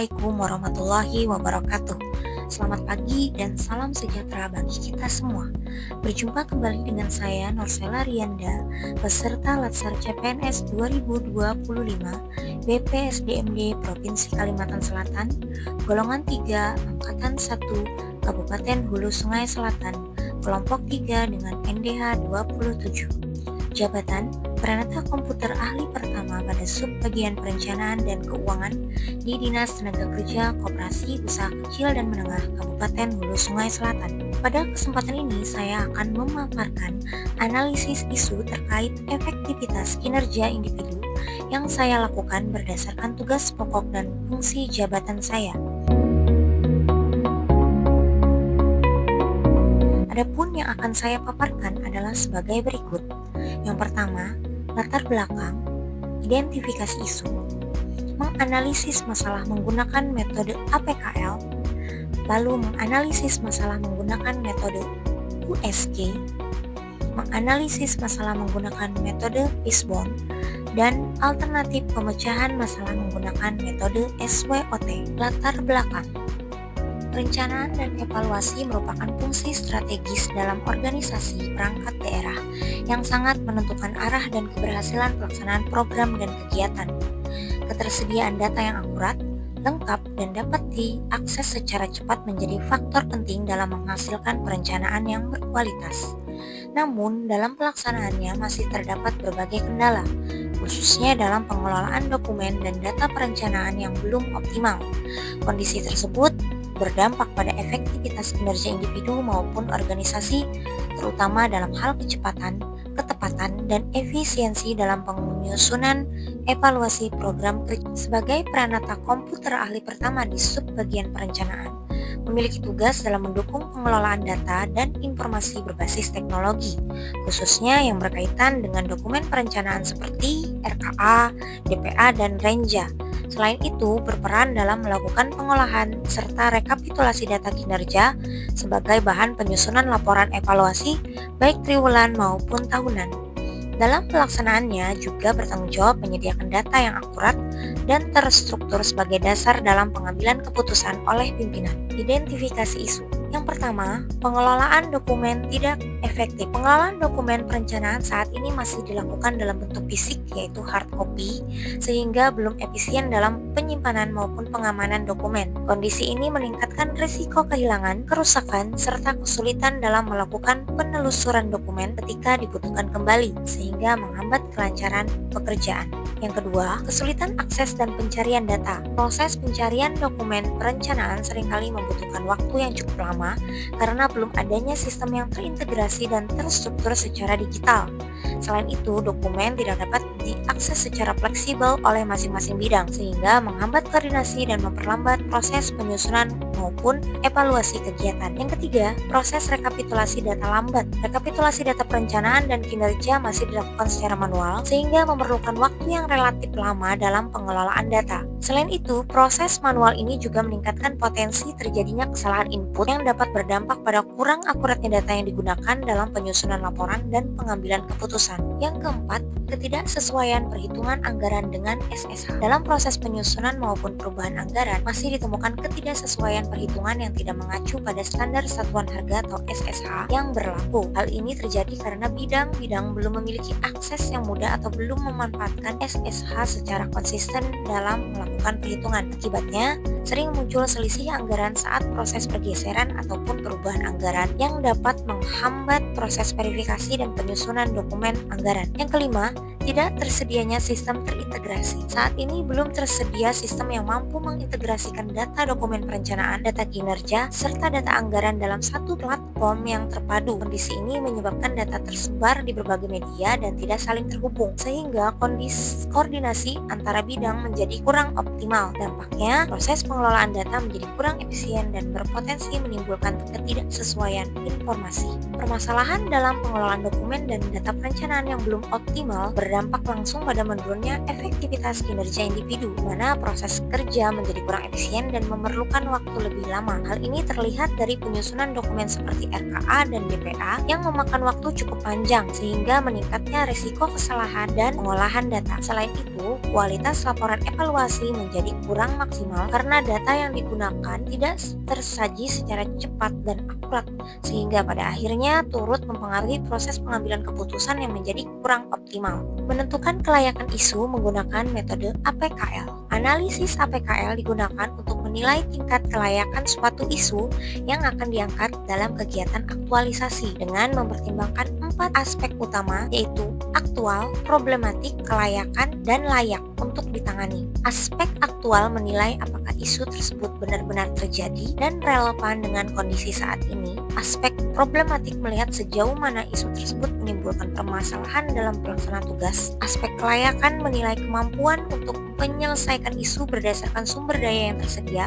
Assalamualaikum warahmatullahi wabarakatuh. Selamat pagi dan salam sejahtera bagi kita semua. Berjumpa kembali dengan saya Norsela Rianda, peserta Latsar CPNS 2025 BPSDMD Provinsi Kalimantan Selatan, golongan 3, angkatan 1, Kabupaten Hulu Sungai Selatan, kelompok 3 dengan NDH 27. Jabatan Pranata Komputer Ahli Pertama pada Subbagian Perencanaan dan Keuangan di Dinas Tenaga Kerja Koperasi Usaha Kecil dan Menengah Kabupaten Hulu Sungai Selatan. Pada kesempatan ini saya akan memaparkan analisis isu terkait efektivitas kinerja individu yang saya lakukan berdasarkan tugas pokok dan fungsi jabatan saya. Adapun yang akan saya paparkan adalah sebagai berikut. Yang pertama, latar belakang, identifikasi isu, menganalisis masalah menggunakan metode APKL, lalu menganalisis masalah menggunakan metode USG, menganalisis masalah menggunakan metode Fishbone, dan alternatif pemecahan masalah menggunakan metode SWOT. Latar belakang, perencanaan dan evaluasi merupakan fungsi strategis dalam organisasi perangkat daerah yang sangat menentukan arah dan keberhasilan pelaksanaan program dan kegiatan. Ketersediaan data yang akurat, lengkap, dan dapat diakses secara cepat menjadi faktor penting dalam menghasilkan perencanaan yang berkualitas. Namun, dalam pelaksanaannya masih terdapat berbagai kendala, khususnya dalam pengelolaan dokumen dan data perencanaan yang belum optimal. Kondisi tersebut berdampak pada efektivitas kinerja individu maupun organisasi, terutama dalam hal kecepatan, ketepatan, dan efisiensi dalam penyusunan evaluasi program kerja. Sebagai Pranata Komputer Ahli Pertama di Subbagian Perencanaan, memiliki tugas dalam mendukung pengelolaan data dan informasi berbasis teknologi, khususnya yang berkaitan dengan dokumen perencanaan seperti RKA, DPA, dan Renja. Selain itu, berperan dalam melakukan pengolahan serta rekapitulasi data kinerja sebagai bahan penyusunan laporan evaluasi baik triwulan maupun tahunan. Dalam pelaksanaannya juga bertanggung jawab menyediakan data yang akurat dan terstruktur sebagai dasar dalam pengambilan keputusan oleh pimpinan. Identifikasi isu. Yang pertama, pengelolaan dokumen tidak efektif. Pengelolaan dokumen perencanaan saat ini masih dilakukan dalam bentuk fisik, yaitu hard copy, sehingga belum efisien dalam penyimpanan maupun pengamanan dokumen. Kondisi ini meningkatkan risiko kehilangan, kerusakan, serta kesulitan dalam melakukan penelusuran dokumen ketika dibutuhkan kembali, sehingga menghambat kelancaran pekerjaan. Yang kedua, kesulitan akses dan pencarian data. Proses pencarian dokumen perencanaan seringkali membutuhkan waktu yang cukup lama karena belum adanya sistem yang terintegrasi dan terstruktur secara digital. Selain itu, dokumen tidak dapat diakses secara fleksibel oleh masing-masing bidang, sehingga menghambat koordinasi dan memperlambat proses penyusunan maupun evaluasi kegiatan. Yang ketiga, proses rekapitulasi data lambat. Rekapitulasi data perencanaan dan kinerja masih dilakukan secara manual, sehingga memerlukan waktu yang relatif lama dalam pengelolaan data. Selain itu, proses manual ini juga meningkatkan potensi terjadinya kesalahan input yang dapat berdampak pada kurang akuratnya data yang digunakan dalam penyusunan laporan dan pengambilan keputusan. Yang keempat, ketidaksesuaian perhitungan anggaran dengan SSH. Dalam proses penyusunan maupun perubahan anggaran, masih ditemukan ketidaksesuaian perhitungan yang tidak mengacu pada standar satuan harga atau SSH yang berlaku. Hal ini terjadi karena bidang-bidang belum memiliki akses yang mudah atau belum memanfaatkan SSH secara konsisten dalam melakukan perhitungan. Akibatnya, sering muncul selisih anggaran saat proses pergeseran ataupun perubahan anggaran yang dapat menghambat proses verifikasi dan penyusunan dokumen anggaran. Yang kelima, tidak tersedianya sistem terintegrasi. Saat ini belum tersedia sistem yang mampu mengintegrasikan data dokumen perencanaan, data kinerja, serta data anggaran dalam satu platform yang terpadu. Kondisi ini menyebabkan data tersebar di berbagai media dan tidak saling terhubung, sehingga koordinasi antara bidang menjadi kurang optimal. Dampaknya, proses pengelolaan data menjadi kurang efisien dan berpotensi menimbulkan ketidaksesuaian informasi. Permasalahan dalam pengelolaan dokumen dan data perencanaan yang belum optimal berdampak langsung pada menurunnya efektivitas kinerja individu, mana proses kerja menjadi kurang efisien dan memerlukan waktu lebih lama. Hal ini terlihat dari penyusunan dokumen seperti RKA dan DPA yang memakan waktu cukup panjang sehingga meningkatnya risiko kesalahan dan pengolahan data. Selain itu, kualitas laporan evaluasi menjadi kurang maksimal karena data yang digunakan tidak tersaji secara cepat dan akurat, sehingga pada akhirnya turut mempengaruhi proses pengambilan keputusan yang menjadi kurang optimal. Menentukan kelayakan isu menggunakan metode APKL. Analisis APKL digunakan untuk menilai tingkat kelayakan suatu isu yang akan diangkat dalam kegiatan aktualisasi dengan mempertimbangkan 4 aspek utama, yaitu aktual, problematik, kelayakan, dan layak untuk ditangani. Aspek aktual menilai apakah isu tersebut benar-benar terjadi dan relevan dengan kondisi saat ini. Aspek problematik melihat sejauh mana isu tersebut menimbulkan permasalahan dalam pelaksanaan tugas. Aspek kelayakan menilai kemampuan untuk menyelesaikan isu berdasarkan sumber daya yang tersedia,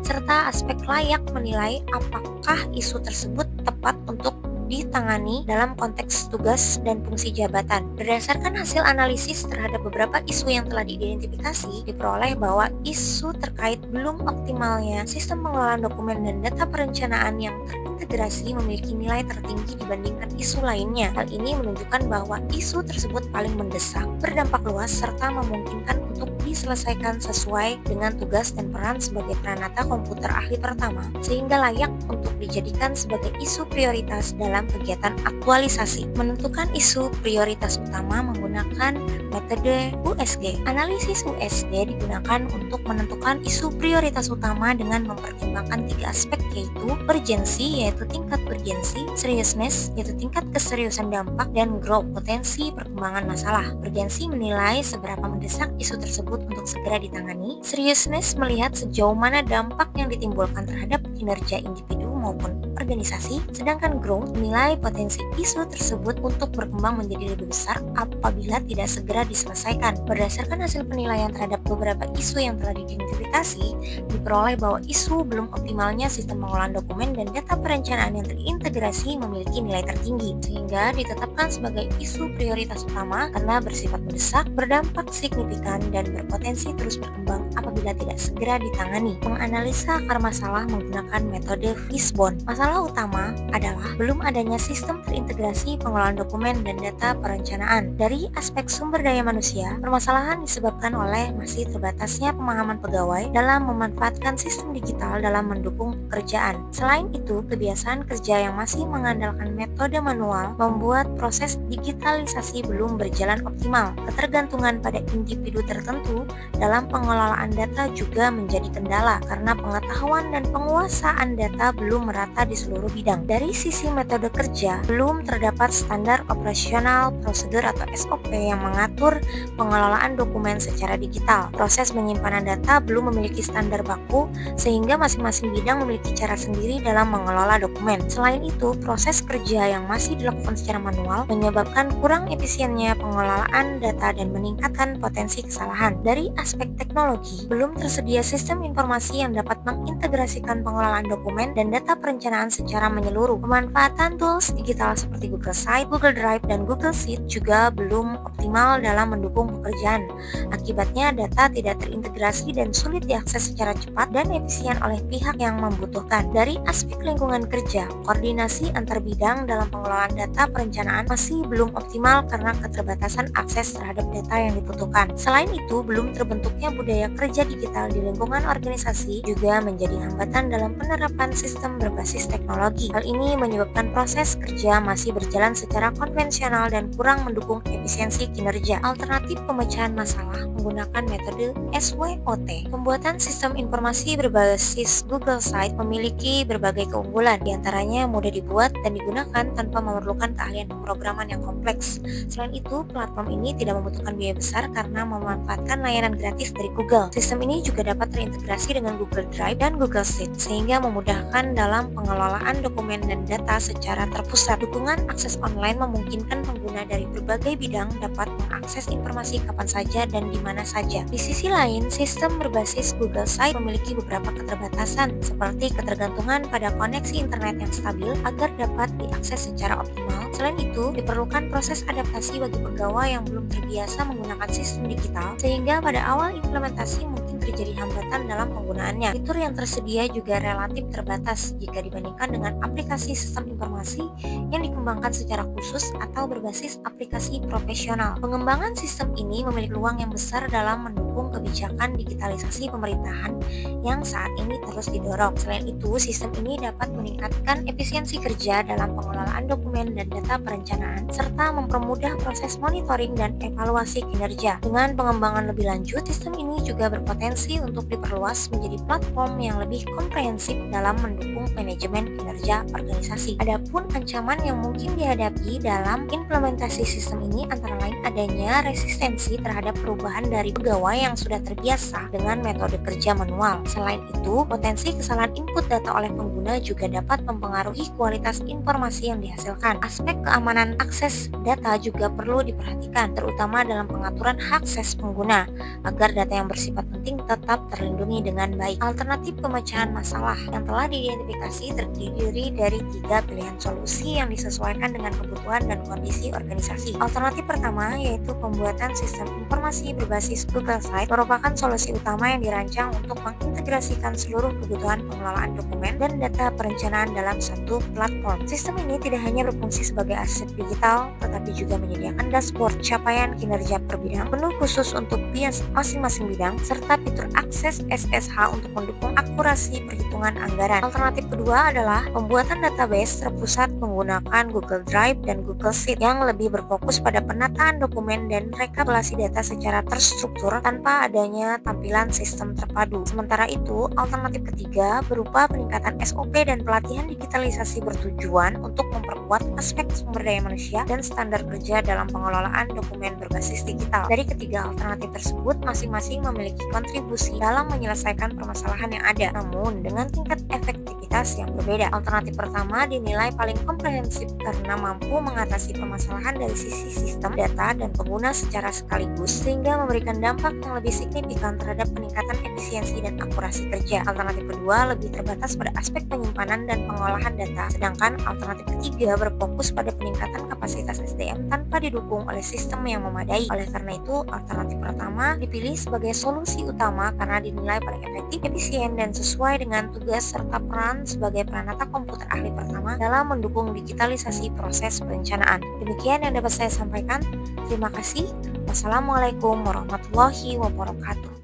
serta aspek layak menilai apakah isu tersebut tepat untuk ditangani dalam konteks tugas dan fungsi jabatan. Berdasarkan hasil analisis terhadap beberapa isu yang telah diidentifikasi, diperoleh bahwa isu terkait belum optimalnya sistem pengelolaan dokumen dan data perencanaan yang terintegrasi memiliki nilai tertinggi dibandingkan isu lainnya. Hal ini menunjukkan bahwa isu tersebut paling mendesak, berdampak luas, serta memungkinkan untuk diselesaikan sesuai dengan tugas dan peran sebagai peranata komputer ahli pertama, sehingga layak untuk dijadikan sebagai isu prioritas dalam kegiatan aktualisasi. Menentukan isu prioritas utama menggunakan metode USG. Analisis USG digunakan untuk menentukan isu prioritas utama dengan mempertimbangkan 3 aspek, yaitu urgensi, yaitu tingkat urgensi, seriousness, yaitu tingkat keseriusan dampak, dan growth, potensi perkembangan masalah. Urgensi menilai seberapa mendesak isu tersebut untuk segera ditangani. Seriousness melihat sejauh mana dampak yang ditimbulkan terhadap kinerja individu maupun organisasi, sedangkan growth menilai potensi isu tersebut untuk berkembang menjadi lebih besar apabila tidak segera diselesaikan. Berdasarkan hasil penilaian terhadap beberapa isu yang telah diidentifikasi, diperoleh bahwa isu belum optimalnya sistem pengolahan dokumen dan data perencanaan yang terintegrasi memiliki nilai tertinggi, sehingga ditetapkan sebagai isu prioritas utama karena bersifat mendesak, berdampak signifikan, dan berpotensi terus berkembang apabila tidak segera ditangani. Menganalisa akar masalah menggunakan metode Fishbone. Masalah utama adalah belum adanya sistem terintegrasi pengelolaan dokumen dan data perencanaan. Dari aspek sumber daya manusia, permasalahan disebabkan oleh masih terbatasnya pemahaman pegawai dalam memanfaatkan sistem digital dalam mendukung pekerjaan. Selain itu, kebiasaan kerja yang masih mengandalkan metode manual membuat proses digitalisasi belum berjalan optimal. Ketergantungan pada individu tertentu dalam pengelolaan data juga menjadi kendala karena pengetahuan dan penguasaan data belum merata di seluruh bidang. Dari sisi metode kerja, belum terdapat standar operasional prosedur atau SOP yang mengatur pengelolaan dokumen secara digital. Proses penyimpanan data belum memiliki standar baku sehingga masing-masing bidang memiliki cara sendiri dalam mengelola dokumen. Selain itu, proses kerja yang masih dilakukan secara manual menyebabkan kurang efisiennya pengelolaan data dan meningkatkan potensi kesalahan. Dari aspek teknologi, belum tersedia sistem informasi yang dapat mengintegrasikan pengelolaan dokumen dan data perencanaan secara menyeluruh. Pemanfaatan tools digital seperti Google Site, Google Drive, dan Google Sheet juga belum optimal dalam mendukung pekerjaan. Akibatnya, data tidak terintegrasi dan sulit diakses secara cepat dan efisien oleh pihak yang membutuhkan. Dari aspek lingkungan kerja, koordinasi antar bidang dalam pengelolaan data perencanaan masih belum optimal karena keterbatasan akses terhadap data yang dibutuhkan. Selain itu, belum terbentuknya budaya kerja digital di lingkungan organisasi juga menjadi hambatan dalam penerapan sistem berbasis teknologi. Hal ini menyebabkan proses kerja masih berjalan secara konvensional dan kurang mendukung efisiensi kinerja. Alternatif pemecahan masalah menggunakan metode SWOT. Pembuatan sistem informasi berbasis Google Site memiliki berbagai keunggulan, diantaranya mudah dibuat dan digunakan tanpa memerlukan keahlian pemrograman yang kompleks. Selain itu, platform ini tidak membutuhkan biaya besar karena memanfaatkan layanan gratis dari Google. Sistem ini juga dapat terintegrasi dengan Google Drive dan Google Sheet, sehingga memudahkan dalam dalam pengelolaan dokumen dan data secara terpusat. Dukungan akses online memungkinkan pengguna dari berbagai bidang dapat mengakses informasi kapan saja dan di mana saja. Di sisi lain, sistem berbasis Google Site memiliki beberapa keterbatasan, seperti ketergantungan pada koneksi internet yang stabil agar dapat diakses secara optimal. Selain itu, diperlukan proses adaptasi bagi pegawai yang belum terbiasa menggunakan sistem digital, sehingga pada awal implementasi mungkin terjadi hambatan dalam penggunaannya. Fitur yang tersedia juga relatif terbatas jika dibandingkan dengan aplikasi sistem informasi yang dikembangkan secara khusus atau berbasis aplikasi profesional. Pengembangan sistem ini memiliki peluang yang besar dalam mendukung kebijakan digitalisasi pemerintahan yang saat ini terus didorong. Selain itu, sistem ini dapat meningkatkan efisiensi kerja dalam pengelolaan dokumen dan data perencanaan, serta mempermudah proses monitoring dan evaluasi kinerja. Dengan pengembangan lebih lanjut, sistem ini juga berpotensi untuk diperluas menjadi platform yang lebih komprehensif dalam mendukung manajemen kinerja organisasi. Adapun ancaman yang mungkin dihadapi dalam implementasi sistem ini antara lain adanya resistensi terhadap perubahan dari pegawai yang sudah terbiasa dengan metode kerja manual. Selain itu, potensi kesalahan input data oleh pengguna juga dapat mempengaruhi kualitas informasi yang dihasilkan. Aspek keamanan akses data juga perlu diperhatikan, terutama dalam pengaturan hak akses pengguna, agar data yang bersifat penting tetap terlindungi dengan baik. Alternatif pemecahan masalah yang telah diidentifikasi terdiri dari 3 pilihan solusi yang disesuaikan dengan kebutuhan dan kondisi organisasi. Alternatif pertama yaitu pembuatan sistem informasi berbasis Google Site merupakan solusi utama yang dirancang untuk mengintegrasikan seluruh kebutuhan pengelolaan dokumen dan data perencanaan dalam satu platform. Sistem ini tidak hanya berfungsi sebagai aset digital, tetapi juga menyediakan dashboard capaian kinerja per bidang penuh khusus untuk bias masing-masing bidang, serta fitur akses SSH untuk mendukung akurasi perhitungan anggaran. Alternatif kedua adalah pembuatan database terpusat menggunakan Google Drive dan Google Sheet yang lebih berfokus pada penataan dokumen dan rekapitulasi data secara terstruktur tanpa adanya tampilan sistem terpadu. Sementara itu, alternatif ketiga berupa peningkatan SOP dan pelatihan digitalisasi bertujuan untuk memperkuat aspek sumber daya manusia dan standar kerja dalam pengelolaan dokumen berbasis digital. Dari ketiga alternatif tersebut, masing-masing memiliki kontribusi dalam menyelesaikan permasalahan yang ada, namun dengan tingkat efektivitas yang berbeda. Alternatif pertama dinilai paling komprehensif karena mampu mengatasi permasalahan dari sisi sistem, data, dan pengguna secara sekaligus, sehingga memberikan dampak yang lebih signifikan terhadap peningkatan efisiensi dan akurasi kerja. Alternatif kedua lebih terbatas pada aspek penyimpanan dan pengolahan data, sedangkan alternatif ketiga berfokus pada peningkatan kapasitas SDM tanpa didukung oleh sistem yang memadai. Oleh karena itu, alternatif pertama dipilih sebagai solusi utama karena dinilai paling efektif, efisien, dan sesuai dengan tugas serta peran sebagai peranata komputer ahli pertama dalam mendukung digitalisasi proses perencanaan. Demikian yang dapat saya sampaikan. Terima kasih. Wassalamualaikum warahmatullahi wabarakatuh.